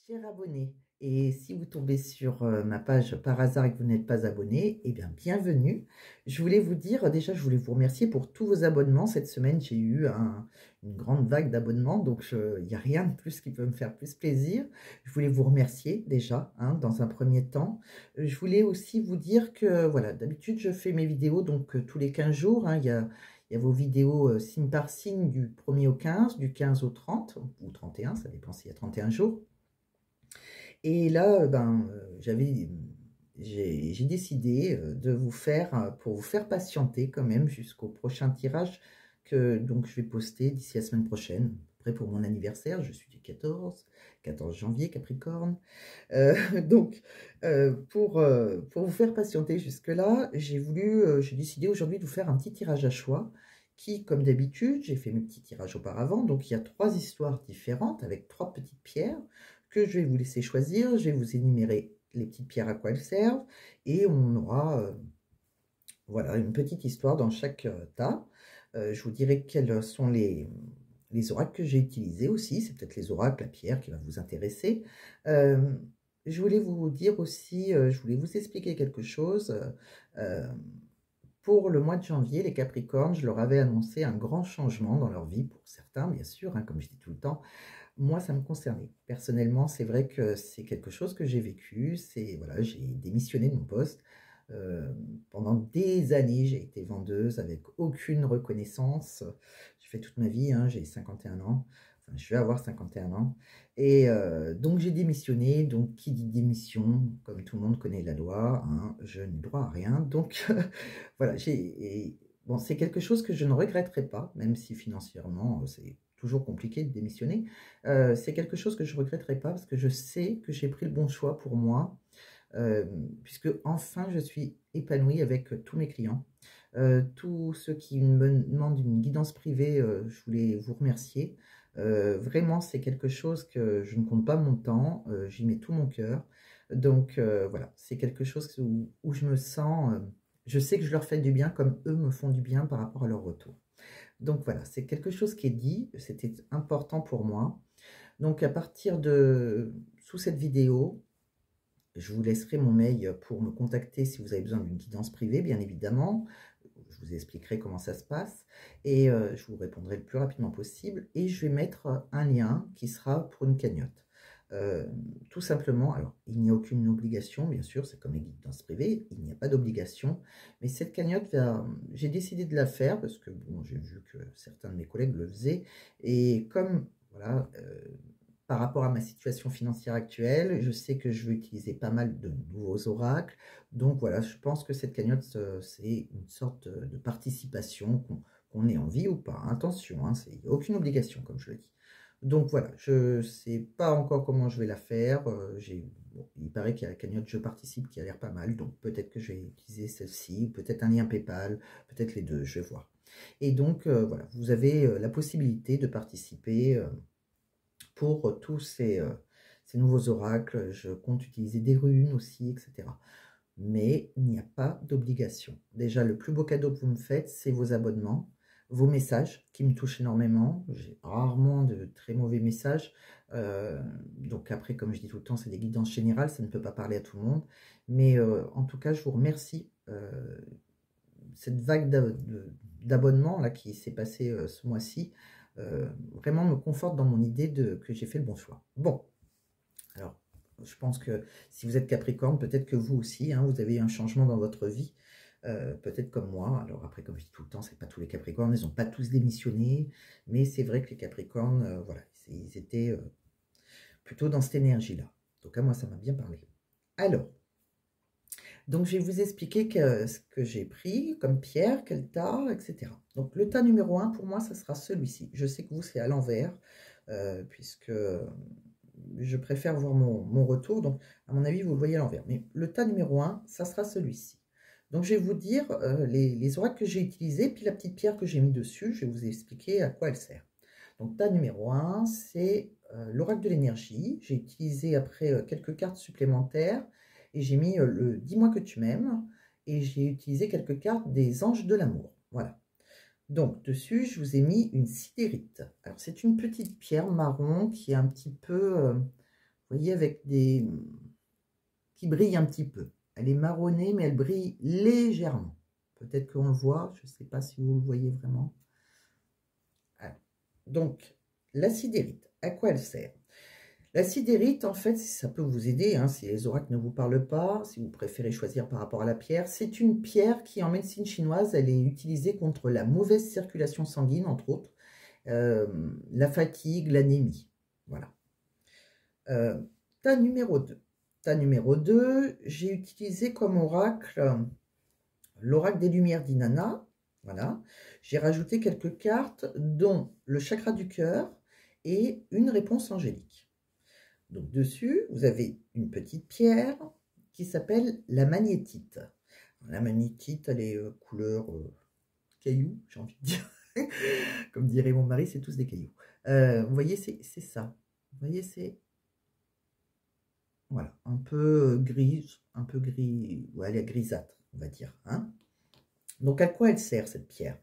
Chers abonnés, et si vous tombez sur ma page par hasard et que vous n'êtes pas abonné, eh bien bienvenue. Je voulais vous dire, déjà je voulais vous remercier pour tous vos abonnements. Cette semaine j'ai eu une grande vague d'abonnements, donc il n'y a rien de plus qui peut me faire plus plaisir. Je voulais vous remercier déjà, dans un premier temps. Je voulais aussi vous dire que voilà, d'habitude je fais mes vidéos donc tous les 15 jours, il y a vos vidéos signe par signe du 1er au 15, du 15 au 30, ou 31, ça dépend s'il y a 31 jours. Et là, j'ai décidé de vous faire, pour vous faire patienter quand même jusqu'au prochain tirage que donc je vais poster d'ici la semaine prochaine. Après pour mon anniversaire, je suis du 14 janvier, Capricorne. Donc, pour vous faire patienter jusque-là, j'ai décidé aujourd'hui de vous faire un petit tirage à choix qui, comme d'habitude, j'ai fait mes petits tirages auparavant. Donc, il y a 3 histoires différentes avec 3 petites pierres que je vais vous laisser choisir. Je vais vous énumérer les petites pierres à quoi elles servent et on aura voilà, une petite histoire dans chaque tas. Je vous dirai quels sont les oracles que j'ai utilisés aussi. C'est peut-être les oracles, la pierre qui va vous intéresser. Je voulais vous dire aussi, je voulais vous expliquer quelque chose. Pour le mois de janvier, les Capricornes, je leur avais annoncé un grand changement dans leur vie, pour certains, bien sûr, comme je dis tout le temps. Moi, ça me concernait. Personnellement, c'est vrai que c'est quelque chose que j'ai vécu. Voilà, j'ai démissionné de mon poste. Pendant des années, j'ai été vendeuse avec aucune reconnaissance. J'ai fait toute ma vie, j'ai 51 ans. Enfin, je vais avoir 51 ans. Et donc, j'ai démissionné. Donc, qui dit démission, comme tout le monde connaît la loi, je n'ai droit à rien. Donc, voilà, bon, c'est quelque chose que je ne regretterai pas, même si financièrement, c'est toujours compliqué de démissionner. C'est quelque chose que je ne regretterai pas parce que je sais que j'ai pris le bon choix pour moi, puisque enfin je suis épanouie avec tous mes clients. Tous ceux qui me demandent une guidance privée, je voulais vous remercier. Vraiment, c'est quelque chose que je ne compte pas mon temps, j'y mets tout mon cœur. Donc voilà, c'est quelque chose où je me sens, je sais que je leur fais du bien comme eux me font du bien par rapport à leur retour. Donc voilà, c'est quelque chose qui est dit, c'était important pour moi. Donc à partir sous cette vidéo, je vous laisserai mon mail pour me contacter si vous avez besoin d'une guidance privée, bien évidemment. Je vous expliquerai comment ça se passe et je vous répondrai le plus rapidement possible. Et je vais mettre un lien qui sera pour une cagnotte. Tout simplement, alors il n'y a aucune obligation, bien sûr, c'est comme les guidances privées, il n'y a pas d'obligation, mais cette cagnotte, j'ai décidé de la faire parce que bon, j'ai vu que certains de mes collègues le faisaient, et comme voilà, par rapport à ma situation financière actuelle, je sais que je vais utiliser pas mal de nouveaux oracles, donc voilà, je pense que cette cagnotte, c'est une sorte de participation, qu'on ait envie ou pas, attention, il n'y a aucune obligation, comme je le dis. Donc voilà, je ne sais pas encore comment je vais la faire. Bon, il paraît qu'il y a la cagnotte Je participe qui a l'air pas mal, donc peut-être que je vais utiliser celle-ci, ou peut-être un lien PayPal, peut-être les deux, je vais voir. Et donc voilà, vous avez la possibilité de participer pour tous ces nouveaux oracles. Je compte utiliser des runes aussi, etc. Mais il n'y a pas d'obligation. Déjà, le plus beau cadeau que vous me faites, c'est vos abonnements, vos messages qui me touchent énormément. J'ai rarement de très mauvais messages. Donc après, comme je dis tout le temps, c'est des guidances générales, ça ne peut pas parler à tout le monde. Mais en tout cas, je vous remercie. Cette vague d'abonnements là qui s'est passée ce mois-ci, vraiment me conforte dans mon idée que j'ai fait le bon choix. Bon, alors, je pense que si vous êtes Capricorne, peut-être que vous aussi, vous avez eu un changement dans votre vie, peut-être comme moi. Alors après, comme je dis tout le temps, c'est pas tous les Capricornes, ils n'ont pas tous démissionné, mais c'est vrai que les Capricornes, voilà, ils étaient plutôt dans cette énergie-là. En tout cas, moi, ça m'a bien parlé. Alors, donc je vais vous expliquer ce que j'ai pris comme pierre, quel tas, etc. Donc le tas numéro 1, pour moi, ça sera celui-ci. Je sais que vous, c'est à l'envers, puisque je préfère voir mon retour. Donc, à mon avis, vous le voyez à l'envers. Mais le tas numéro 1, ça sera celui-ci. Donc, je vais vous dire les oracles que j'ai utilisés, puis la petite pierre que j'ai mis dessus. Je vais vous expliquer à quoi elle sert. Donc, tas numéro 1, c'est l'oracle de l'énergie. J'ai utilisé après quelques cartes supplémentaires et j'ai mis le Dis-moi que tu m'aimes. Et j'ai utilisé quelques cartes des anges de l'amour. Voilà. Donc, dessus, je vous ai mis une sidérite. Alors, c'est une petite pierre marron qui est un petit peu, vous vous voyez, avec des... qui brille un petit peu. Elle est marronnée, mais elle brille légèrement. Peut-être qu'on le voit, je ne sais pas si vous le voyez vraiment. Alors, donc, la sidérite, à quoi elle sert? La sidérite, en fait, ça peut vous aider, hein, si les oracles ne vous parlent pas, si vous préférez choisir par rapport à la pierre. C'est une pierre qui, en médecine chinoise, elle est utilisée contre la mauvaise circulation sanguine, entre autres, la fatigue, l'anémie. Voilà. Tas numéro 2. Tas numéro 2, j'ai utilisé comme oracle l'oracle des Lumières d'Inanna. Voilà. J'ai rajouté quelques cartes, dont le chakra du cœur et une réponse angélique. Donc dessus, vous avez une petite pierre qui s'appelle la magnétite. La magnétite, elle est couleur caillou, j'ai envie de dire. Comme dirait mon mari, c'est tous des cailloux. Vous voyez, c'est ça. Vous voyez, c'est... Voilà, un peu grise, un peu gris... Ouais, elle est grisâtre, on va dire. Hein. Donc, à quoi elle sert, cette pierre?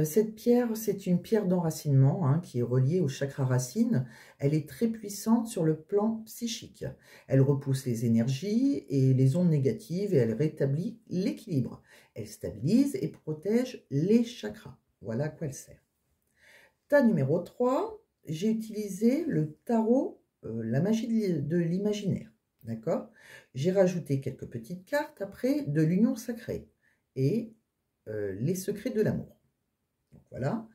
Cette pierre, c'est une pierre d'enracinement hein, qui est reliée au chakra racine. Elle est très puissante sur le plan psychique. Elle repousse les énergies et les ondes négatives et elle rétablit l'équilibre. Elle stabilise et protège les chakras. Voilà à quoi elle sert. Tas numéro 3, j'ai utilisé le tarot, la magie de l'imaginaire. D'accord? J'ai rajouté quelques petites cartes après de l'union sacrée et les secrets de l'amour. Donc voilà.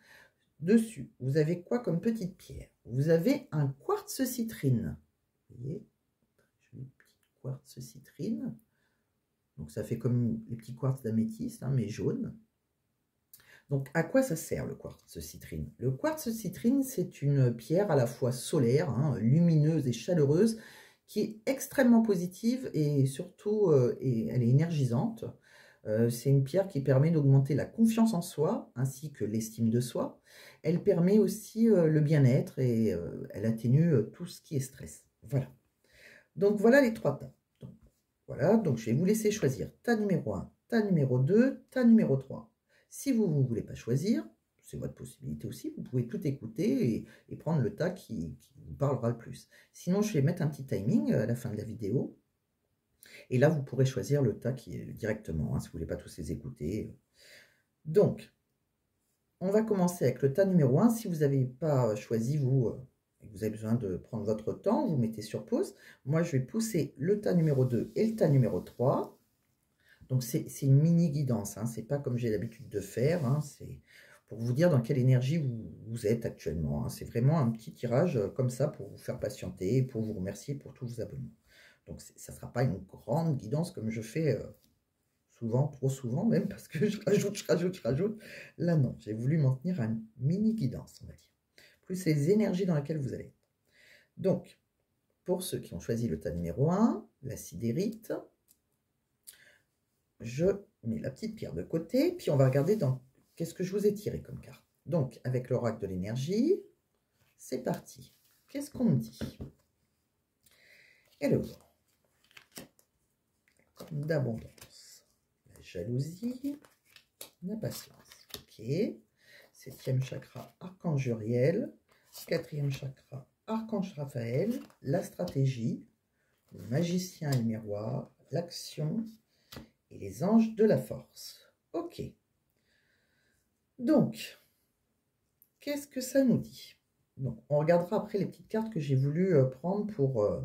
Dessus, vous avez quoi comme petite pierre? Vous avez un quartz citrine. Vous voyez? Joli petit quartz citrine. Donc ça fait comme les petits quartz d'améthyste, hein, mais jaune. Donc à quoi ça sert le quartz citrine? Le quartz citrine, c'est une pierre à la fois solaire, hein, lumineuse et chaleureuse, qui est extrêmement positive et surtout elle est énergisante. C'est une pierre qui permet d'augmenter la confiance en soi ainsi que l'estime de soi. Elle permet aussi le bien-être et elle atténue tout ce qui est stress. Voilà. Donc voilà les 3 tas. Donc, voilà, donc je vais vous laisser choisir tas numéro 1, tas numéro 2, tas numéro 3. Si vous ne voulez pas choisir, c'est votre possibilité aussi, vous pouvez tout écouter et prendre le tas qui vous parlera le plus. Sinon, je vais mettre un petit timing à la fin de la vidéo. Et là, vous pourrez choisir le tas qui est directement, hein, si vous ne voulez pas tous les écouter. Donc, on va commencer avec le tas numéro 1. Si vous n'avez pas choisi, vous avez besoin de prendre votre temps, vous mettez sur pause. Moi, je vais pousser le tas numéro 2 et le tas numéro 3. Donc, c'est une mini guidance. Hein, ce n'est pas comme j'ai l'habitude de faire. Hein, c'est pour vous dire dans quelle énergie vous êtes actuellement. Hein. C'est vraiment un petit tirage comme ça pour vous faire patienter, pour vous remercier pour tous vos abonnements. Donc, ça ne sera pas une grande guidance comme je fais souvent, trop souvent même, parce que je rajoute. Là, non, j'ai voulu m'en tenir à une mini guidance, on va dire. Plus les énergies dans lesquelles vous allez être. Donc, pour ceux qui ont choisi le tas numéro 1, la sidérite, je mets la petite pierre de côté, puis on va regarder dans qu'est-ce que je vous ai tiré comme carte. Donc, avec l'oracle de l'énergie, c'est parti. Qu'est-ce qu'on me dit? Hello. D'abondance, la jalousie, la patience. Ok. 7e chakra, archange Uriel. 4e chakra, archange Raphaël. La stratégie, le magicien et le miroir, l'action et les anges de la force. Ok. Donc, qu'est-ce que ça nous dit? Donc, on regardera après les petites cartes que j'ai voulu prendre pour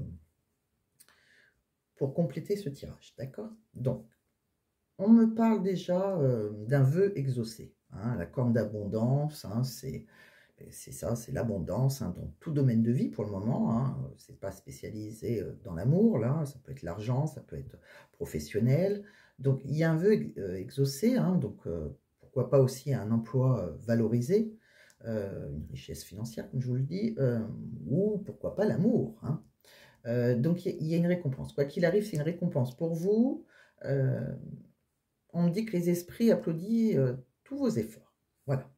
compléter ce tirage, d'accord? Donc, on me parle déjà d'un vœu exaucé. Hein, la corne d'abondance, hein, c'est ça, c'est l'abondance hein, dans tout domaine de vie pour le moment. Hein, c'est pas spécialisé dans l'amour, là, ça peut être l'argent, ça peut être professionnel. Donc, il y a un vœu exaucé, hein, donc pourquoi pas aussi un emploi valorisé, une richesse financière, comme je vous le dis, ou pourquoi pas l'amour, hein. Donc, il y a une récompense. Quoi qu'il arrive, c'est une récompense pour vous. On me dit que les esprits applaudissent tous vos efforts. Voilà.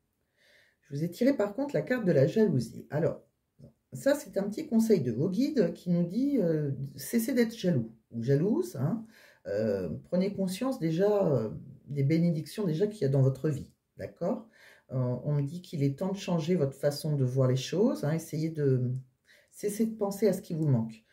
Je vous ai tiré par contre la carte de la jalousie. Alors, ça, c'est un petit conseil de vos guides qui nous dit cessez d'être jaloux ou jalouse. Hein. Prenez conscience déjà des bénédictions déjà qu'il y a dans votre vie. D'accord? On me dit qu'il est temps de changer votre façon de voir les choses. Hein. Essayez de... Cessez de penser à ce qui vous manque.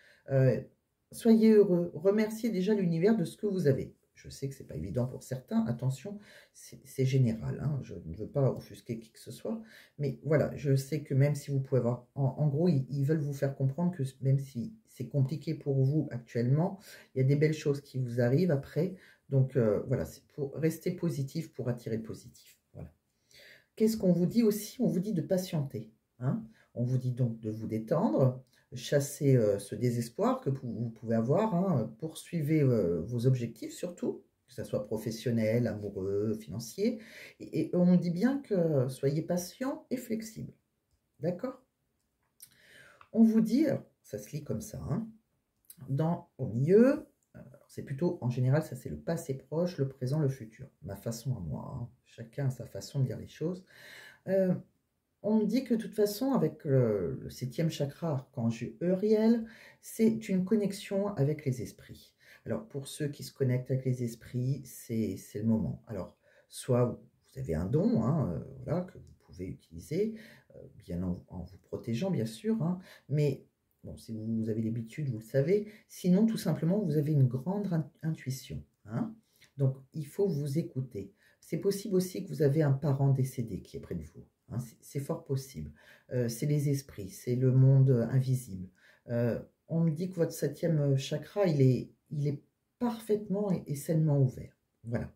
Soyez heureux, remerciez déjà l'univers de ce que vous avez. Je sais que ce n'est pas évident pour certains, attention, c'est général, hein, je ne veux pas offusquer qui que ce soit, mais voilà, je sais que même si vous pouvez avoir, en gros, ils veulent vous faire comprendre que même si c'est compliqué pour vous actuellement, il y a des belles choses qui vous arrivent après, donc voilà, c'est pour rester positif, pour attirer le positif, voilà. Qu'est-ce qu'on vous dit aussi? On vous dit de patienter, hein. On vous dit donc de vous détendre, chasser ce désespoir que vous pouvez avoir, hein, poursuivez vos objectifs surtout, que ce soit professionnel, amoureux, financier, et on dit bien que soyez patient et flexible, d'accord? On vous dit, ça se lit comme ça, hein, au milieu, c'est plutôt, en général, ça c'est le passé proche, le présent, le futur, ma façon à moi, hein. Chacun a sa façon de dire les choses. On me dit que de toute façon, avec le 7e chakra, archange Uriel, c'est une connexion avec les esprits. Alors, pour ceux qui se connectent avec les esprits, c'est le moment. Alors, soit vous avez un don, hein, voilà, que vous pouvez utiliser, bien en vous protégeant, bien sûr, hein, mais bon, si vous avez l'habitude, vous le savez. Sinon, tout simplement, vous avez une grande intuition, hein. Donc, il faut vous écouter. C'est possible aussi que vous avez un parent décédé qui est près de vous. Hein, c'est fort possible. C'est les esprits, c'est le monde invisible. On me dit que votre 7e chakra, il est parfaitement et sainement ouvert. Voilà.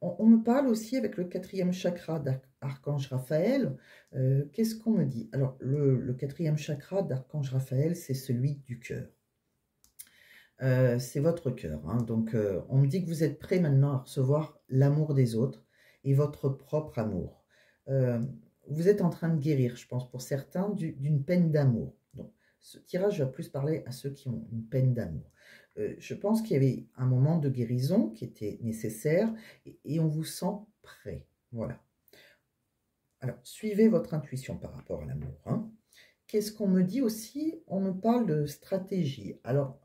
On me parle aussi avec le 4e chakra d'Archange Raphaël. Qu'est-ce qu'on me dit? Alors, le 4e chakra d'Archange Raphaël, c'est celui du cœur. C'est votre cœur, hein. Donc, on me dit que vous êtes prêt maintenant à recevoir l'amour des autres et votre propre amour. Vous êtes en train de guérir, je pense, pour certains, d'une peine d'amour. Donc, ce tirage va plus parler à ceux qui ont une peine d'amour. Je pense qu'il y avait un moment de guérison qui était nécessaire et on vous sent prêt. Voilà. Alors, suivez votre intuition par rapport à l'amour, hein. Qu'est-ce qu'on me dit aussi? On me parle de stratégie. Alors,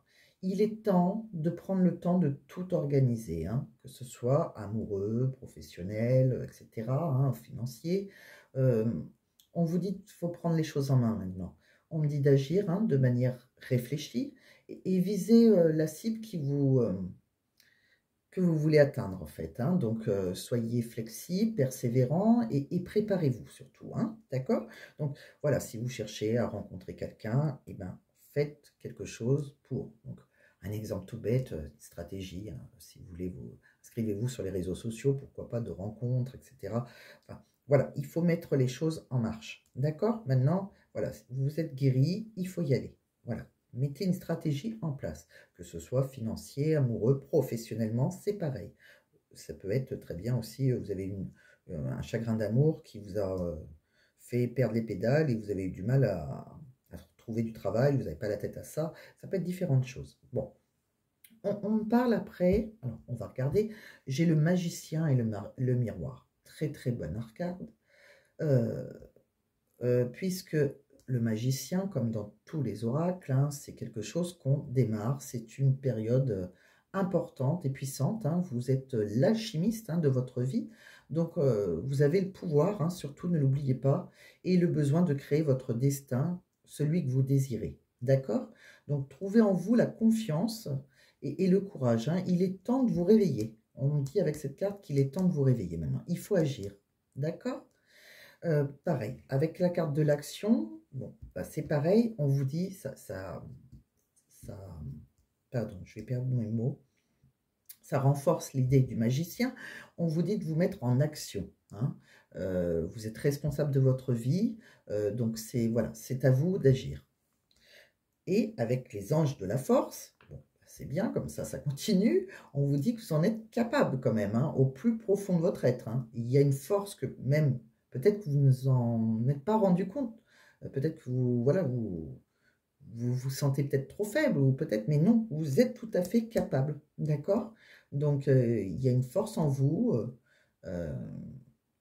il est temps de prendre le temps de tout organiser, hein, que ce soit amoureux, professionnel, etc., hein, financier. On vous dit qu'il faut prendre les choses en main maintenant. On me dit d'agir, hein, de manière réfléchie et viser la cible que vous voulez atteindre en fait, hein. Donc, soyez flexible, persévérant et préparez-vous surtout, hein, d'accord? Donc, voilà, si vous cherchez à rencontrer quelqu'un, eh ben, faites quelque chose pour. Donc, un exemple tout bête, stratégie, hein, si vous voulez, inscrivez-vous sur les réseaux sociaux, pourquoi pas, de rencontres, etc. Enfin, voilà, il faut mettre les choses en marche, d'accord? Maintenant, voilà, vous êtes guéri, il faut y aller, voilà. Mettez une stratégie en place, que ce soit financier, amoureux, professionnellement, c'est pareil. Ça peut être très bien aussi, vous avez un chagrin d'amour qui vous a fait perdre les pédales et vous avez eu du mal à trouver du travail, vous n'avez pas la tête à ça. Ça peut être différentes choses. Bon, on me parle après, alors on va regarder, j'ai le magicien et le miroir. Très très bonne arcade. Puisque le magicien, comme dans tous les oracles, hein, c'est quelque chose qu'on démarre, c'est une période importante et puissante, hein. Vous êtes l'alchimiste, hein, de votre vie, donc vous avez le pouvoir, hein, surtout ne l'oubliez pas, et le besoin de créer votre destin, celui que vous désirez, d'accord? Donc trouvez en vous la confiance et le courage, hein. Il est temps de vous réveiller. On me dit avec cette carte qu'il est temps de vous réveiller maintenant. Il faut agir, d'accord? Pareil, avec la carte de l'action, bon, bah, c'est pareil, on vous dit, pardon, je vais perdre mes mots, ça renforce l'idée du magicien, on vous dit de vous mettre en action, hein. Vous êtes responsable de votre vie, donc voilà, c'est à vous d'agir. Et avec les anges de la force, bon, bah, c'est bien, comme ça continue, on vous dit que vous en êtes capable quand même, hein, au plus profond de votre être, hein. Il y a une force que même peut-être que vous ne en êtes pas rendu compte. Peut-être que vous, voilà, vous sentez peut-être trop faible, ou peut-être, mais non, vous êtes tout à fait capable, d'accord? Donc, il y a une force en vous.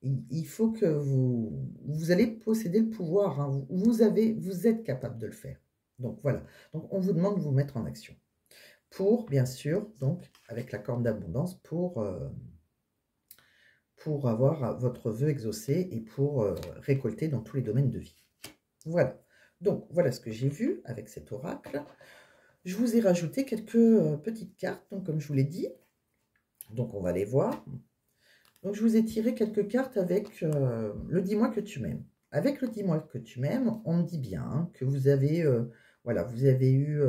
Il faut que vous allez posséder le pouvoir, hein. Vous êtes capable de le faire. Donc, voilà. Donc, on vous demande de vous mettre en action. Pour, bien sûr, donc, avec la corne d'abondance, pour avoir votre vœu exaucé et pour récolter dans tous les domaines de vie. Voilà. Donc, voilà ce que j'ai vu avec cet oracle. Je vous ai rajouté quelques petites cartes, donc comme je vous l'ai dit. Donc on va les voir. Donc je vous ai tiré quelques cartes avec le dis-moi que tu m'aimes. Avec le dis-moi que tu m'aimes, on me dit bien hein, que vous avez, voilà, vous avez eu,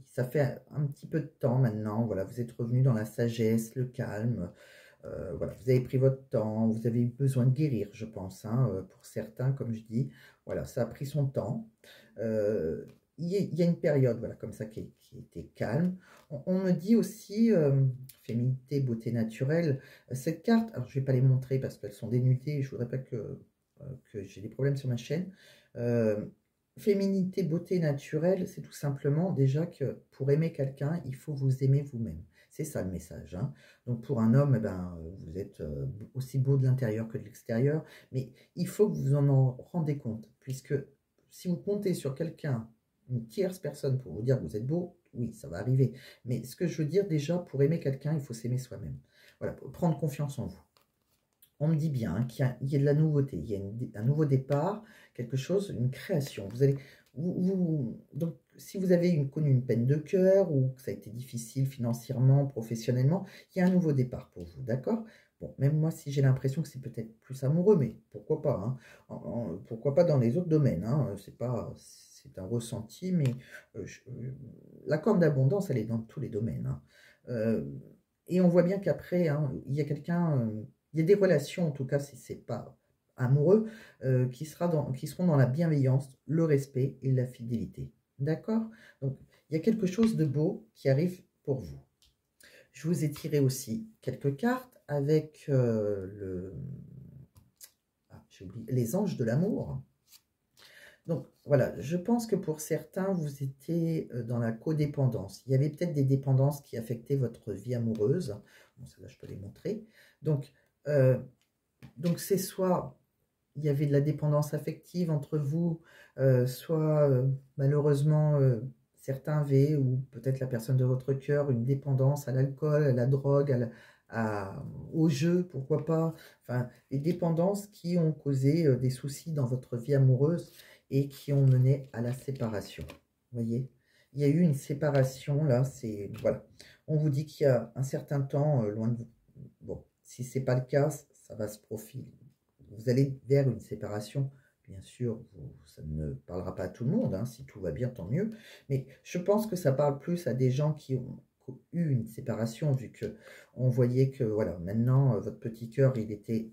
ça fait un petit peu de temps maintenant, voilà, vous êtes revenu dans la sagesse, le calme, voilà, vous avez pris votre temps, vous avez eu besoin de guérir, je pense, hein, pour certains, comme je dis, voilà, ça a pris son temps. Euh, il y a une période, voilà, comme ça, qui était calme. On me dit aussi, féminité, beauté naturelle, cette carte, alors je ne vais pas les montrer parce qu'elles sont dénudées, je ne voudrais pas que j'ai des problèmes sur ma chaîne. Euh, Féminité, beauté naturelle, c'est tout simplement déjà que pour aimer quelqu'un, il faut vous aimer vous-même. C'est ça le message, hein. Donc pour un homme, eh ben, vous êtes aussi beau de l'intérieur que de l'extérieur, mais il faut que vous en rendez compte, puisque si vous comptez sur quelqu'un, une tierce personne pour vous dire que vous êtes beau, oui, ça va arriver. Mais ce que je veux dire déjà, pour aimer quelqu'un, il faut s'aimer soi-même. Voilà, prendre confiance en vous. On me dit bien hein, qu'il y a de la nouveauté, il y a un nouveau départ, quelque chose, une création. Vous allez, donc, si vous avez connu une peine de cœur ou que ça a été difficile financièrement, professionnellement, il y a un nouveau départ pour vous, d'accord? Bon, même moi, si j'ai l'impression que c'est peut-être plus amoureux, mais pourquoi pas, hein, pourquoi pas dans les autres domaines, hein, c'est pas, c'est un ressenti, mais la corne d'abondance, elle est dans tous les domaines, hein. Euh, et on voit bien qu'après, hein, il y a quelqu'un, il y a des relations, en tout cas, si ce n'est pas amoureux, qui seront dans la bienveillance, le respect et la fidélité. D'accord? Donc, il y a quelque chose de beau qui arrive pour vous. Je vous ai tiré aussi quelques cartes avec j'ai oublié, les anges de l'amour. Donc voilà, je pense que pour certains, vous étiez dans la codépendance. Il y avait peut-être des dépendances qui affectaient votre vie amoureuse. Bon, ça là, je peux les montrer. Donc, euh, donc c'est soit il y avait de la dépendance affective entre vous, soit malheureusement certains avaient, ou peut-être la personne de votre cœur, une dépendance à l'alcool, à la drogue, au jeu, pourquoi pas. Enfin, des dépendances qui ont causé des soucis dans votre vie amoureuse et qui ont mené à la séparation. Vous voyez? Il y a eu une séparation, là, c'est... Voilà. On vous dit qu'il y a un certain temps, loin de vous. Bon, si ce n'est pas le cas, ça va se profiler. Vous allez vers une séparation. Bien sûr, ça ne parlera pas à tout le monde, hein, si tout va bien, tant mieux. Mais je pense que ça parle plus à des gens qui ont eu une séparation, vu que on voyait que, voilà, maintenant, votre petit cœur, il était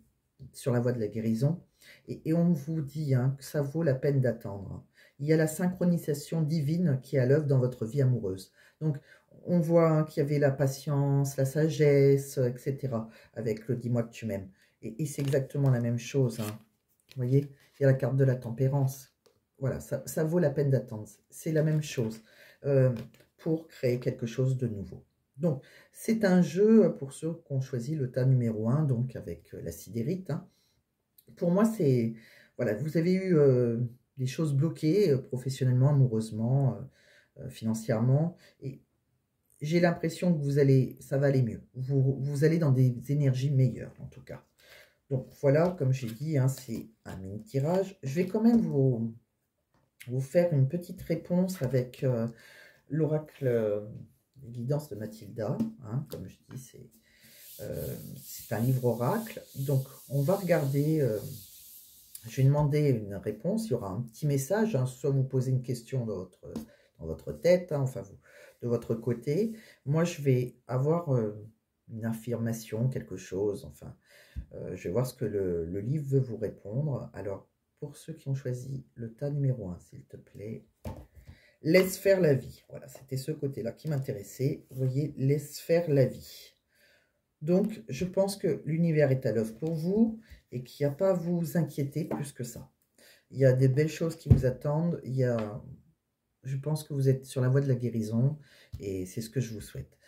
sur la voie de la guérison. Et on vous dit hein, que ça vaut la peine d'attendre. Il y a la synchronisation divine qui est à l'œuvre dans votre vie amoureuse. Donc, on voit hein, qu'il y avait la patience, la sagesse, etc. avec le dis-moi que tu m'aimes. Et c'est exactement la même chose. Hein. Vous voyez, il y a la carte de la tempérance. Voilà, ça vaut la peine d'attendre. C'est la même chose pour créer quelque chose de nouveau. Donc, c'est un jeu pour ceux qui ont choisi le tas numéro 1, donc avec la sidérite. Hein. Pour moi, c'est... Voilà, vous avez eu des choses bloquées professionnellement, amoureusement, financièrement. Et j'ai l'impression que ça va aller mieux. Vous allez dans des énergies meilleures, en tout cas. Donc voilà, comme j'ai dit, hein, c'est un mini tirage. Je vais quand même vous faire une petite réponse avec l'oracle des guidances de Mathilda. Hein, comme je dis, c'est un livre oracle. Donc on va regarder, je vais demander une réponse. Il y aura un petit message, hein, soit vous posez une question dans votre tête, hein, enfin de votre côté. Moi, je vais avoir une affirmation, quelque chose, enfin... je vais voir ce que le livre veut vous répondre. Alors, pour ceux qui ont choisi le tas numéro 1, s'il te plaît, laisse faire la vie. Voilà, c'était ce côté-là qui m'intéressait. Vous voyez, laisse faire la vie. Donc, je pense que l'univers est à l'œuvre pour vous et qu'il n'y a pas à vous inquiéter plus que ça. Il y a des belles choses qui vous attendent. Je pense que vous êtes sur la voie de la guérison et c'est ce que je vous souhaite.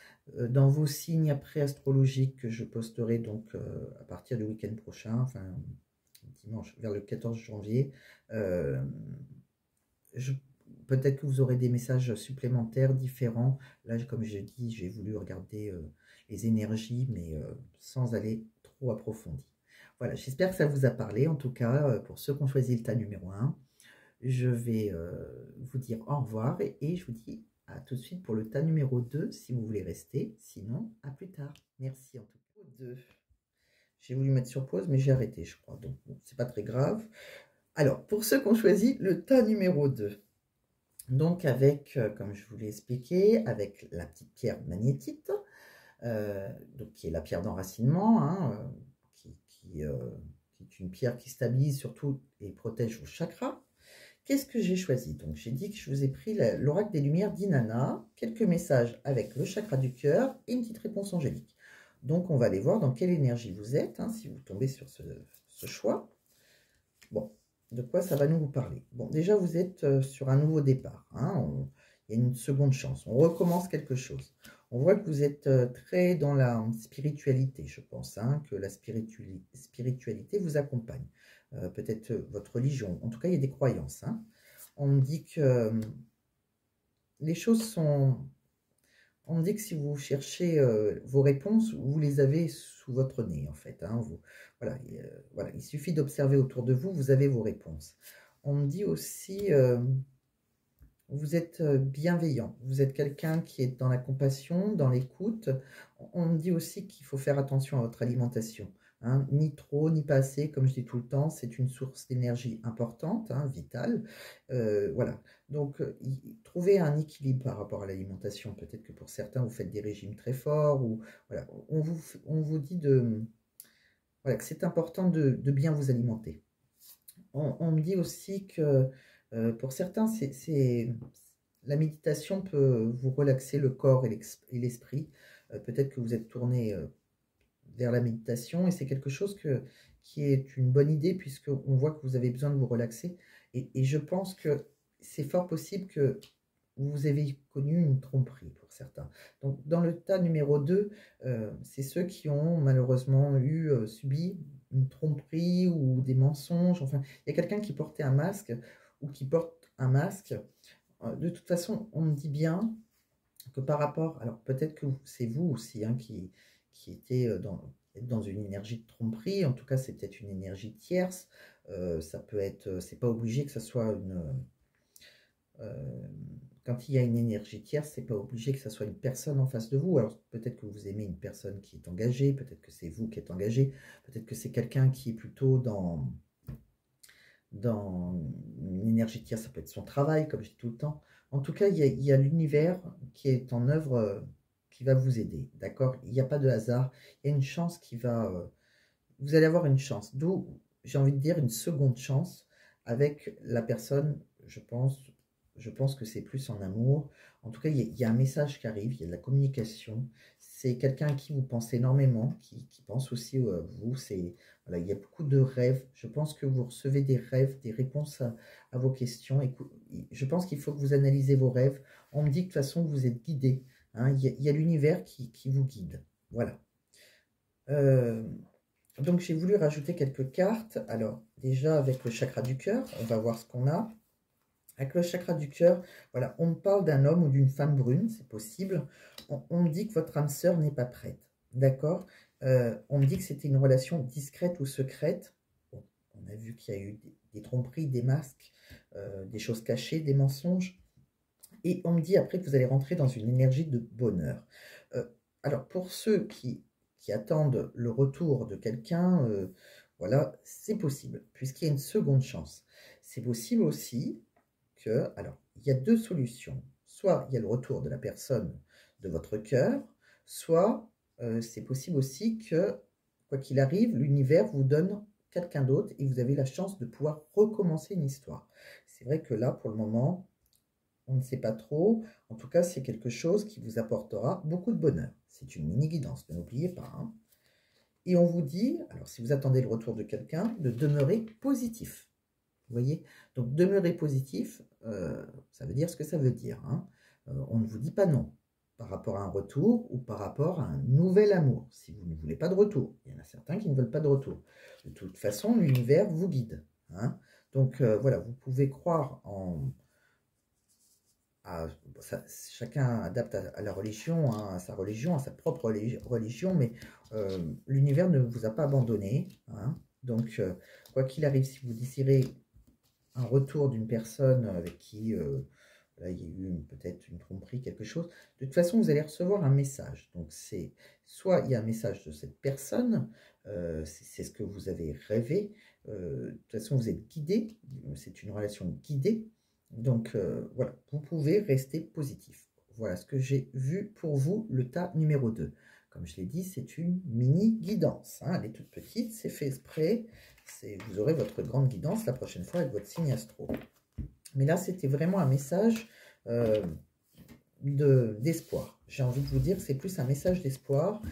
Dans vos signes après astrologiques que je posterai donc à partir du week-end prochain, enfin dimanche, vers le 14 janvier, euh, peut-être que vous aurez des messages supplémentaires, différents. Là, comme j'ai dit, j'ai voulu regarder les énergies, mais sans aller trop approfondi. Voilà, j'espère que ça vous a parlé, en tout cas, pour ceux qui ont choisi le tas numéro 1. Je vais vous dire au revoir et je vous dis À tout de suite pour le tas numéro 2, si vous voulez rester. Sinon, à plus tard. Merci en tout cas. 2. J'ai voulu mettre sur pause, mais j'ai arrêté, je crois. Donc, bon, c'est pas très grave. Alors, pour ceux qui ont choisi le tas numéro 2, donc avec, comme je vous l'ai expliqué, avec la petite pierre magnétite, donc qui est la pierre d'enracinement, hein, qui est une pierre qui stabilise surtout et protège vos chakras. Qu'est-ce que j'ai choisi? Donc, j'ai dit que je vous ai pris l'oracle des lumières d'Inanna, quelques messages avec le chakra du cœur et une petite réponse angélique. Donc, on va aller voir dans quelle énergie vous êtes, hein, si vous tombez sur ce choix. Bon, de quoi ça va nous vous parler? Bon, déjà, vous êtes sur un nouveau départ. Hein, il y a une seconde chance. On recommence quelque chose. On voit que vous êtes très dans la spiritualité, je pense, hein, que la spiritualité vous accompagne. Peut-être votre religion. En tout cas, il y a des croyances. Hein. On me dit que les choses sont... On me dit que si vous cherchez vos réponses, vous les avez sous votre nez, en fait. Hein, voilà, il suffit d'observer autour de vous, vous avez vos réponses. On me dit aussi, vous êtes bienveillant, vous êtes quelqu'un qui est dans la compassion, dans l'écoute. On me dit aussi qu'il faut faire attention à votre alimentation. Hein, ni trop, ni pas assez, comme je dis tout le temps, c'est une source d'énergie importante, hein, vitale. Voilà, donc trouvez un équilibre par rapport à l'alimentation. Peut-être que pour certains, vous faites des régimes très forts, ou voilà, on vous dit voilà, que c'est important de bien vous alimenter. On me dit aussi que pour certains, la méditation peut vous relaxer le corps et l'esprit. Peut-être que vous êtes tourné vers la méditation et c'est quelque chose qui est une bonne idée puisqu'on voit que vous avez besoin de vous relaxer et je pense que c'est fort possible que vous avez connu une tromperie pour certains. Donc dans le tas numéro 2, c'est ceux qui ont malheureusement subi une tromperie ou des mensonges. Enfin, il y a quelqu'un qui portait un masque ou qui porte un masque. De toute façon, on me dit bien que par rapport, alors peut-être que c'est vous aussi hein, qui était dans une énergie de tromperie, en tout cas c'est peut-être une énergie tierce, ça peut être, c'est pas obligé que ça soit quand il y a une énergie tierce, c'est pas obligé que ça soit une personne en face de vous, alors peut-être que vous aimez une personne qui est engagée, peut-être que c'est vous qui êtes engagé, peut-être que c'est quelqu'un qui est plutôt dans une énergie tierce, ça peut être son travail, comme je dis tout le temps. En tout cas, il y a l'univers qui est en œuvre, qui va vous aider, d'accord? Il n'y a pas de hasard, il y a une chance qui va... vous allez avoir une chance, d'où, j'ai envie de dire, une seconde chance avec la personne, je pense que c'est plus en amour. En tout cas, il y a un message qui arrive, il y a de la communication. C'est quelqu'un à qui vous pensez énormément, qui pense aussi à vous. Voilà, il y a beaucoup de rêves. Je pense que vous recevez des rêves, des réponses à vos questions. Je pense qu'il faut que vous analysez vos rêves. On me dit que de toute façon, vous êtes guidé. Hein. Il y a l'univers qui vous guide. Voilà. Donc, j'ai voulu rajouter quelques cartes. Alors, déjà, avec le chakra du cœur, on va voir ce qu'on a. Avec le chakra du cœur, voilà, on me parle d'un homme ou d'une femme brune, c'est possible. On me dit que votre âme sœur n'est pas prête, d'accord? On me dit que c'était une relation discrète ou secrète. Bon, on a vu qu'il y a eu des tromperies, des masques, des choses cachées, des mensonges. Et on me dit après que vous allez rentrer dans une énergie de bonheur. Alors, pour ceux qui attendent le retour de quelqu'un, voilà, c'est possible, puisqu'il y a une seconde chance. C'est possible aussi que, alors, il y a deux solutions. Soit il y a le retour de la personne de votre cœur, soit c'est possible aussi que, quoi qu'il arrive, l'univers vous donne quelqu'un d'autre et vous avez la chance de pouvoir recommencer une histoire. C'est vrai que là, pour le moment, on ne sait pas trop. En tout cas, c'est quelque chose qui vous apportera beaucoup de bonheur. C'est une mini-guidance, ne l'oubliez pas. Hein. Et on vous dit, alors si vous attendez le retour de quelqu'un, de demeurer positif. Vous voyez? Donc, demeurer positif, ça veut dire ce que ça veut dire. Hein. On ne vous dit pas non par rapport à un retour ou par rapport à un nouvel amour. Si vous ne voulez pas de retour, il y en a certains qui ne veulent pas de retour. De toute façon, l'univers vous guide. Hein. Donc, voilà, vous pouvez croire chacun adapte à la religion, hein, à sa religion, à sa propre religion, mais l'univers ne vous a pas abandonné. Hein. Donc, quoi qu'il arrive, si vous désirez un retour d'une personne avec qui là, il y a eu peut-être une tromperie, quelque chose. De toute façon, vous allez recevoir un message. Donc, c'est soit il y a un message de cette personne, c'est ce que vous avez rêvé. De toute façon, vous êtes guidé. C'est une relation guidée. Donc, voilà, vous pouvez rester positif. Voilà ce que j'ai vu pour vous, le tas numéro 2. Comme je l'ai dit, c'est une mini guidance. Hein. Elle est toute petite, c'est fait exprès. Vous aurez votre grande guidance la prochaine fois avec votre signe astro. Mais là, c'était vraiment un message d'espoir. J'ai envie de vous dire que c'est plus un message d'espoir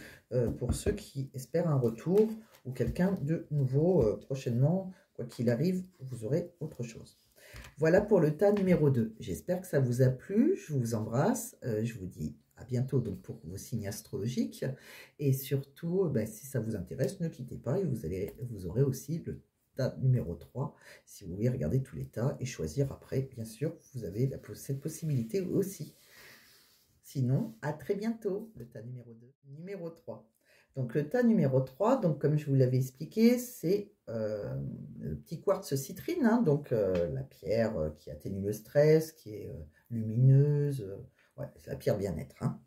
pour ceux qui espèrent un retour ou quelqu'un de nouveau prochainement. Quoi qu'il arrive, vous aurez autre chose. Voilà pour le tas numéro 2. J'espère que ça vous a plu. Je vous embrasse. Je vous dis à bientôt donc pour vos signes astrologiques. Et surtout, si ça vous intéresse, ne quittez pas et vous aurez aussi le tas numéro 3. Si vous voulez regarder tous les tas et choisir après, bien sûr, vous avez cette possibilité aussi. Sinon, à très bientôt, le tas numéro 2, numéro 3. Donc le tas numéro 3, donc comme je vous l'avais expliqué, c'est le petit quartz citrine, hein, donc la pierre qui atténue le stress, qui est lumineuse, ouais, c'est la pierre bien-être. Hein.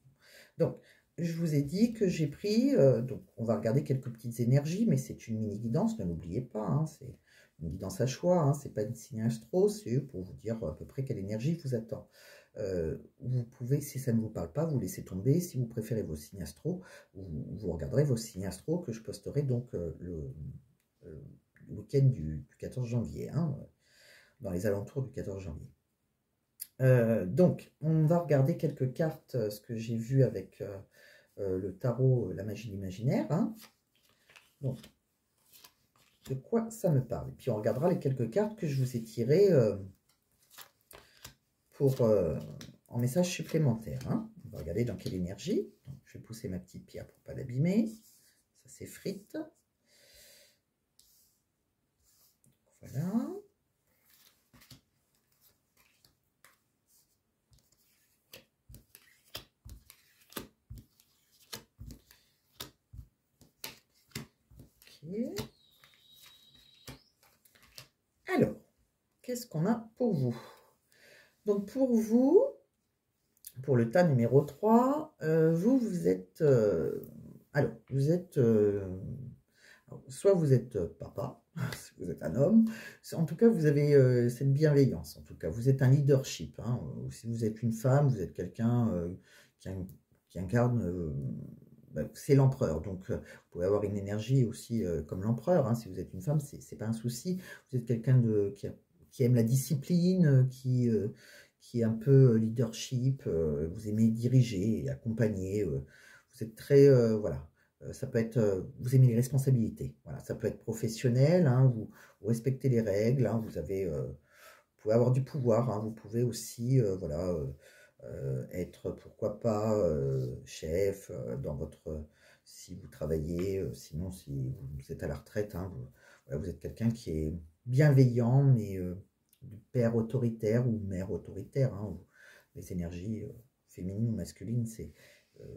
Donc, je vous ai dit que j'ai pris, donc on va regarder quelques petites énergies, mais c'est une mini-guidance, ne l'oubliez pas, hein, c'est une guidance à choix, hein, c'est pas une signe astro, c'est pour vous dire à peu près quelle énergie vous attend. Vous pouvez, si ça ne vous parle pas, vous laissez tomber. Si vous préférez vos signes astro, vous regarderez vos signes astro que je posterai donc le week-end du 14 janvier, hein, dans les alentours du 14 janvier. Donc, on va regarder quelques cartes, ce que j'ai vu avec le tarot, la magie de l'imaginaire. Hein. Donc, de quoi ça me parle? Et puis, on regardera les quelques cartes que je vous ai tirées en message supplémentaire. Hein. On va regarder dans quelle énergie. Donc, je vais pousser ma petite pierre pour ne pas l'abîmer. Ça s'effrite. Voilà. Ok. Alors, qu'est-ce qu'on a pour vous? Donc, pour vous, pour le tas numéro 3, vous êtes... alors, vous êtes... soit vous êtes papa, si vous êtes un homme, en tout cas, vous avez cette bienveillance, en tout cas, vous êtes un leadership. Hein, si vous êtes une femme, vous êtes quelqu'un qui incarne... c'est l'empereur, donc vous pouvez avoir une énergie aussi comme l'empereur. Hein, si vous êtes une femme, c'est pas un souci. Vous êtes quelqu'un qui aime la discipline, qui est un peu leadership. Vous aimez diriger et accompagner. Vous êtes très voilà. Ça peut être, vous aimez les responsabilités. Voilà, ça peut être professionnel. Hein, vous respectez les règles. Hein, vous pouvez avoir du pouvoir. Hein, vous pouvez aussi voilà. Être pourquoi pas chef dans votre si vous travaillez, sinon si vous êtes à la retraite, hein, voilà, vous êtes quelqu'un qui est bienveillant mais père autoritaire ou mère autoritaire, hein, les énergies féminines ou masculines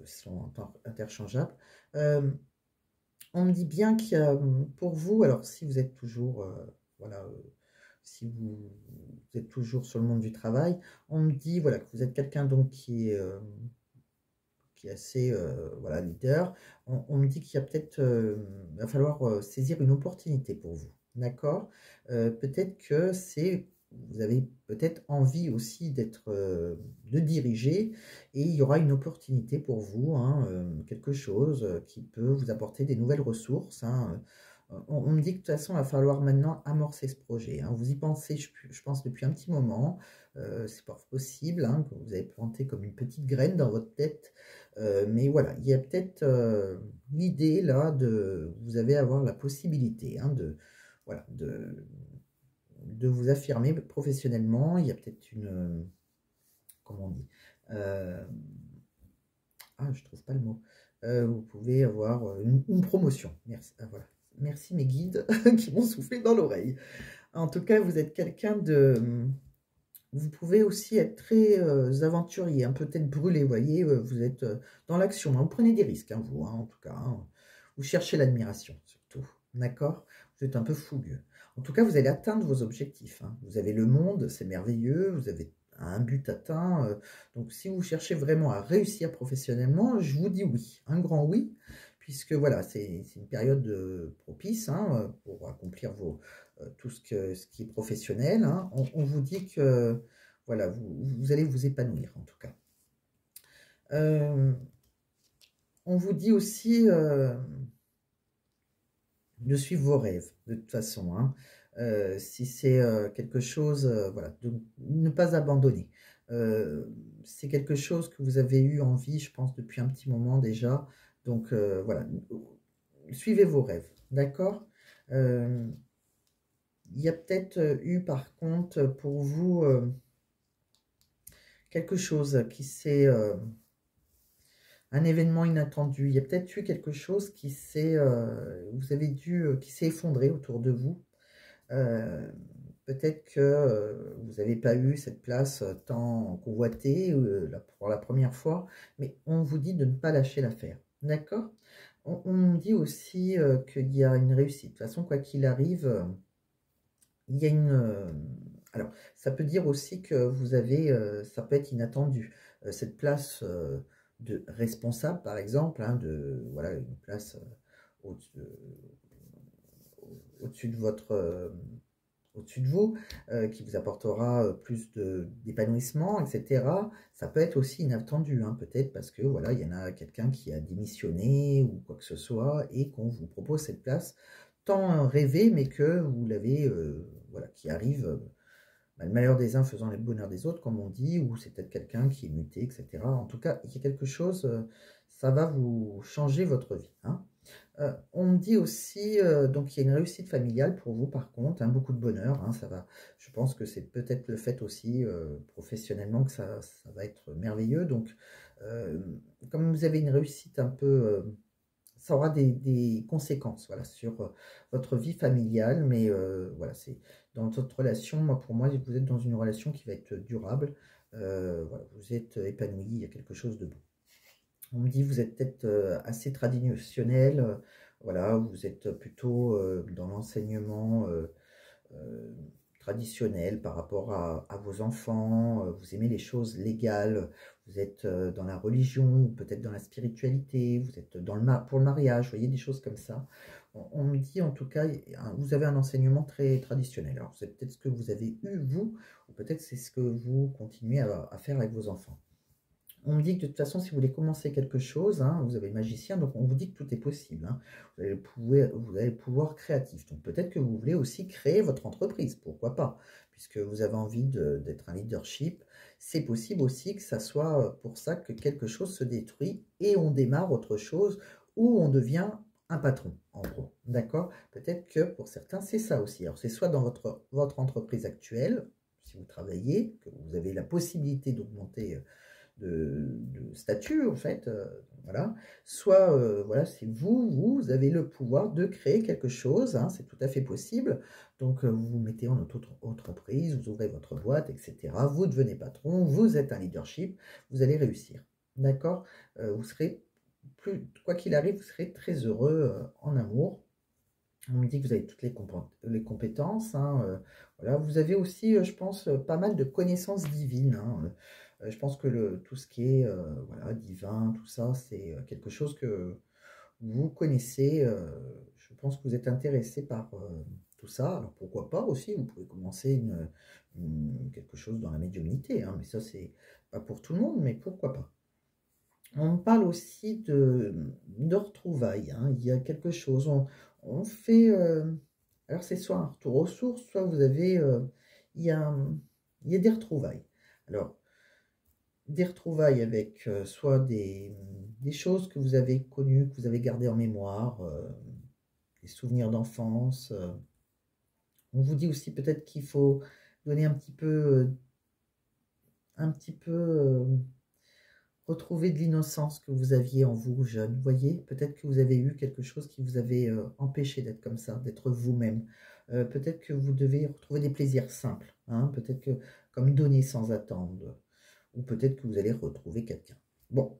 sont interchangeables. On me dit bien qu'il y a pour vous, alors si vous êtes toujours voilà si vous êtes toujours sur le monde du travail, on me dit voilà, que vous êtes quelqu'un donc qui est assez voilà, leader. On me dit qu'il y a peut-être, va falloir saisir une opportunité pour vous. D'accord. Peut-être que vous avez peut-être envie aussi de diriger et il y aura une opportunité pour vous, hein, quelque chose qui peut vous apporter des nouvelles ressources. Hein, on me dit que de toute façon, il va falloir maintenant amorcer ce projet. Hein. Vous y pensez, je pense, depuis un petit moment. C'est pas possible hein, que vous avez planté comme une petite graine dans votre tête. Mais voilà, il y a peut-être l'idée là vous allez avoir la possibilité hein, voilà, de vous affirmer professionnellement. Il y a peut-être une... comment on dit ah, je trouve pas le mot. Vous pouvez avoir une promotion. Merci. Ah, voilà. Merci mes guides qui m'ont soufflé dans l'oreille. En tout cas, vous êtes quelqu'un de... Vous pouvez aussi être très aventurier, peut-être brûlé, vous voyez, vous êtes dans l'action, hein, vous prenez des risques, hein, vous, hein, en tout cas, hein, vous cherchez l'admiration, surtout, d'accord? Vous êtes un peu fougueux. En tout cas, vous allez atteindre vos objectifs, hein. Vous avez le monde, c'est merveilleux, vous avez un but atteint. Donc, si vous cherchez vraiment à réussir professionnellement, je vous dis oui, un grand oui, puisque voilà, c'est une période propice hein, pour accomplir tout ce qui est professionnel. Hein. On vous dit que voilà, vous allez vous épanouir en tout cas. On vous dit aussi de suivre vos rêves, de toute façon. Hein. Si c'est quelque chose, voilà, de ne pas abandonner. C'est quelque chose que vous avez eu envie, je pense, depuis un petit moment déjà. Donc voilà, suivez vos rêves, d'accord. Il y a peut-être eu par contre pour vous quelque chose qui s'est... un événement inattendu. Il y a peut-être eu quelque chose qui s'est, qui s'est effondré autour de vous. Peut-être que vous n'avez pas eu cette place tant convoitée pour la première fois, mais on vous dit de ne pas lâcher l'affaire. D'accord? On dit aussi qu'il y a une réussite. De toute façon, quoi qu'il arrive, il y a une... alors, ça peut dire aussi que vous avez, ça peut être inattendu. Cette place de responsable, par exemple, hein, voilà, une place au-dessus de au-dessus de vous, qui vous apportera plus d'épanouissement, etc. Ça peut être aussi inattendu, hein, peut-être parce que voilà, il y en a quelqu'un qui a démissionné ou quoi que ce soit et qu'on vous propose cette place tant rêvée, mais que vous l'avez, voilà, qui arrive. Le malheur des uns faisant le bonheur des autres, comme on dit, ou c'est peut-être quelqu'un qui est muté, etc. En tout cas, il y a quelque chose, ça va vous changer votre vie. Hein. On me dit aussi, donc il y a une réussite familiale pour vous par contre, hein, beaucoup de bonheur, hein, ça va, je pense que c'est peut-être le fait aussi professionnellement que ça va être merveilleux. Donc, comme vous avez une réussite un peu, ça aura des conséquences voilà, sur votre vie familiale, mais voilà, c'est dans votre relation, moi, pour moi, vous êtes dans une relation qui va être durable, voilà, vous êtes épanoui, il y a quelque chose de beau. On me dit vous êtes peut-être assez traditionnel, voilà, vous êtes plutôt dans l'enseignement euh, traditionnel par rapport à vos enfants, vous aimez les choses légales, vous êtes dans la religion, ou peut-être dans la spiritualité, vous êtes dans pour le mariage, vous voyez, des choses comme ça. On me dit en tout cas, vous avez un enseignement très traditionnel. Alors c'est peut-être ce que vous avez eu vous, ou peut-être c'est ce que vous continuez à faire avec vos enfants. On me dit que de toute façon, si vous voulez commencer quelque chose, hein, vous avez le magicien, donc on vous dit que tout est possible. Hein. Vous avez le pouvoir créatif. Donc peut-être que vous voulez aussi créer votre entreprise, pourquoi pas, puisque vous avez envie d'être un leadership. C'est possible aussi que ça soit pour ça que quelque chose se détruit et on démarre autre chose ou on devient un patron, en gros. D'accord? Peut-être que pour certains, c'est ça aussi. Alors c'est soit dans votre entreprise actuelle, si vous travaillez, que vous avez la possibilité d'augmenter de statut en fait, voilà. Soit voilà, c'est vous avez le pouvoir de créer quelque chose, hein, c'est tout à fait possible. Donc vous vous mettez en entreprise, vous ouvrez votre boîte, etc. Vous devenez patron, vous êtes un leadership, vous allez réussir, d'accord. Vous serez quoi qu'il arrive, vous serez très heureux en amour. On me dit que vous avez toutes les compétences. Hein, voilà. Vous avez aussi, je pense, pas mal de connaissances divines. Hein, je pense que tout ce qui est voilà, divin, tout ça, c'est quelque chose que vous connaissez. Je pense que vous êtes intéressé par tout ça. Alors pourquoi pas aussi, vous pouvez commencer quelque chose dans la médiumnité. Hein, mais ça, c'est pas pour tout le monde, mais pourquoi pas. On parle aussi de retrouvailles. Hein. Il y a quelque chose. On fait. Alors, c'est soit un retour aux sources, soit vous avez. Il y a, il y a des retrouvailles. Alors, des retrouvailles avec soit des choses que vous avez connues, que vous avez gardées en mémoire, des souvenirs d'enfance. On vous dit aussi peut-être qu'il faut donner un petit peu retrouver de l'innocence que vous aviez en vous, jeune. Vous voyez, peut-être que vous avez eu quelque chose qui vous avait empêché d'être comme ça, d'être vous-même. Peut-être que vous devez retrouver des plaisirs simples. Hein, peut-être que comme donner sans attendre. Ou peut-être que vous allez retrouver quelqu'un. Bon,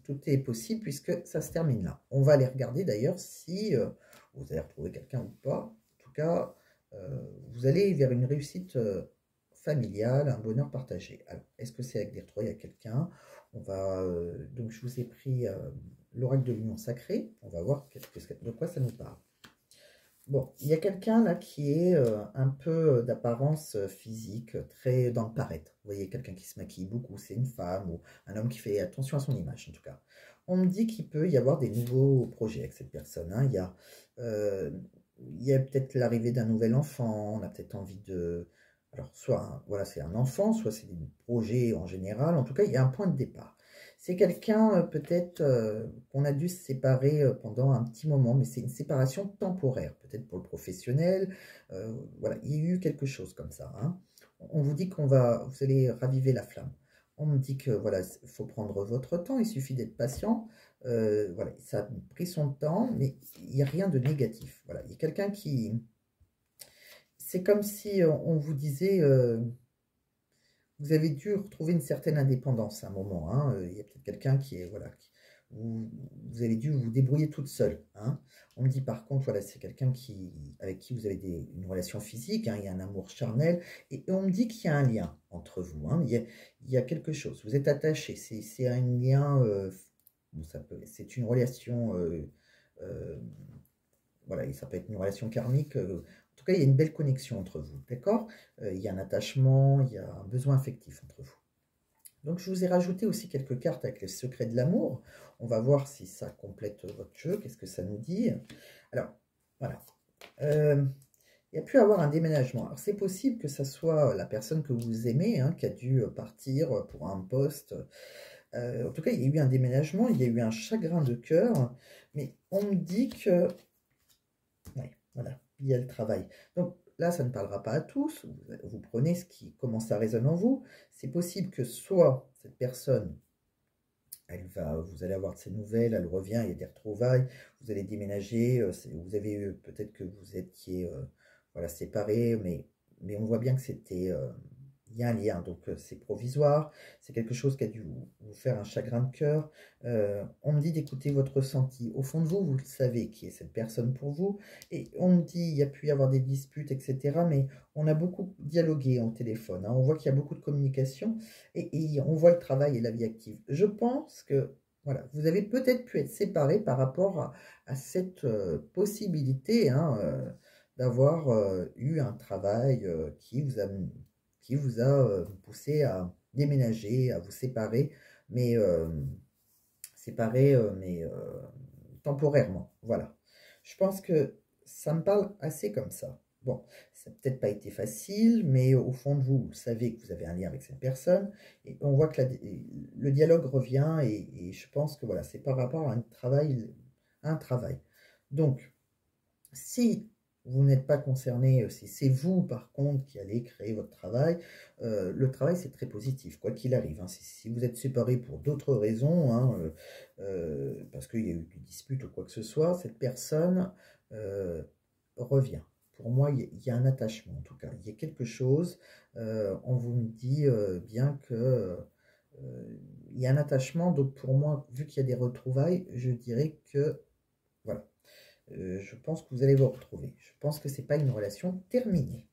tout est possible puisque ça se termine là. On va aller regarder d'ailleurs si vous allez retrouver quelqu'un ou pas. En tout cas, vous allez vers une réussite familial, un bonheur partagé. Alors, est-ce que c'est avec des retrouvailles avec quelqu'un? On va, donc je vous ai pris l'oracle de l'union sacrée. On va voir de quoi ça nous parle. Bon, il y a quelqu'un là qui est un peu d'apparence physique, très dans le paraître. Vous voyez, quelqu'un qui se maquille beaucoup, c'est une femme ou un homme qui fait attention à son image en tout cas. On me dit qu'il peut y avoir des nouveaux projets avec cette personne, hein. Euh, il y a peut-être l'arrivée d'un nouvel enfant, on a peut-être envie de... Alors, soit voilà, c'est un enfant, soit c'est des projets en général. En tout cas, il y a un point de départ. C'est quelqu'un peut-être qu'on a dû se séparer pendant un petit moment, mais c'est une séparation temporaire, peut-être pour le professionnel. Voilà, il y a eu quelque chose comme ça, hein. On vous dit vous allez raviver la flamme. On me dit que voilà, il faut prendre votre temps, il suffit d'être patient. Voilà, ça a pris son temps, mais il n'y a rien de négatif. Voilà, il y a quelqu'un qui... C'est comme si on vous disait... vous avez dû retrouver une certaine indépendance à un moment, hein. Il y a peut-être quelqu'un qui est, voilà, vous avez dû vous débrouiller toute seule, hein. On me dit par contre, voilà, c'est quelqu'un avec qui vous avez une relation physique, hein, il y a un amour charnel, et on me dit qu'il y a un lien entre vous, hein. Il y a quelque chose, vous êtes attachés, c'est un lien, bon, c'est une relation, euh, voilà, ça peut être une relation karmique. En tout cas, il y a une belle connexion entre vous, d'accord? Il y a un attachement, il y a un besoin affectif entre vous. Donc, je vous ai rajouté aussi quelques cartes avec les secrets de l'amour. On va voir si ça complète votre jeu, qu'est-ce que ça nous dit. Alors, voilà. Il y a pu avoir un déménagement. Alors, c'est possible que ça soit la personne que vous aimez, hein, qui a dû partir pour un poste. En tout cas, il y a eu un déménagement, il y a eu un chagrin de cœur, mais on me dit que... Oui, voilà, il y a le travail. Donc là, ça ne parlera pas à tous. Vous prenez comment ça résonne en vous. C'est possible que soit cette personne, vous allez avoir de ses nouvelles, elle revient, il y a des retrouvailles, vous allez déménager, vous avez eu, peut-être que vous étiez voilà, séparés, mais on voit bien que il y a un lien, donc c'est provisoire, c'est quelque chose qui a dû vous faire un chagrin de cœur. On me dit d'écouter votre ressenti. Au fond de vous, vous le savez qui est cette personne pour vous. Et on me dit, il y a pu y avoir des disputes, etc. Mais on a beaucoup dialogué au téléphone, hein. On voit qu'il y a beaucoup de communication et on voit le travail et la vie active. Je pense que voilà, vous avez peut-être pu être séparés par rapport à cette possibilité, hein, d'avoir eu un travail qui vous a poussé à déménager, à vous séparer, mais temporairement. Voilà. Je pense que ça me parle assez comme ça. Bon, ça n'a peut-être pas été facile, mais au fond de vous, vous savez que vous avez un lien avec cette personne, et on voit que le dialogue revient, et je pense que voilà, c'est par rapport à un travail. Donc, si vous n'êtes pas concerné, si c'est vous par contre qui allez créer votre travail, le travail c'est très positif, quoi qu'il arrive, hein. Si vous êtes séparés pour d'autres raisons, hein, parce qu'il y a eu des disputes ou quoi que ce soit, cette personne revient. Pour moi, il y a un attachement en tout cas, il y a quelque chose, on vous me dit bien que il y a un attachement, donc pour moi, vu qu'il y a des retrouvailles, je dirais que voilà. Je pense que vous allez vous retrouver. Je pense que ce n'est pas une relation terminée.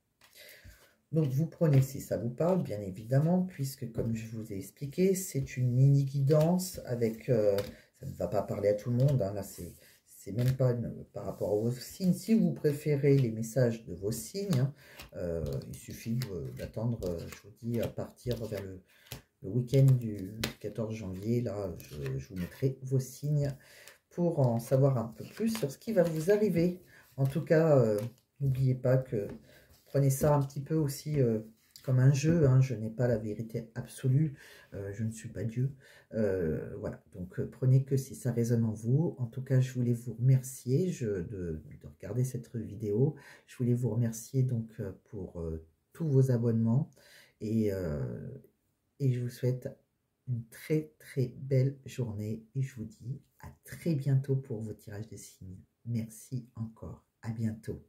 Donc, vous prenez si ça vous parle, bien évidemment, puisque, comme je vous ai expliqué, c'est une mini-guidance avec... ça ne va pas parler à tout le monde, hein, là, c'est même pas par rapport à vos signes. Si vous préférez les messages de vos signes, hein, il suffit d'attendre, je vous dis, à partir vers le week-end du 14 janvier. Là, je vous mettrai vos signes pour en savoir un peu plus sur ce qui va vous arriver. En tout cas, n'oubliez pas que prenez ça un petit peu aussi comme un jeu, hein. Je n'ai pas la vérité absolue, je ne suis pas Dieu. Voilà, donc prenez que si ça résonne en vous. En tout cas, je voulais vous remercier de regarder cette vidéo. Je voulais vous remercier donc pour tous vos abonnements et je vous souhaite une très très belle journée et je vous dis à très bientôt pour vos tirages de signes. Merci encore, à bientôt.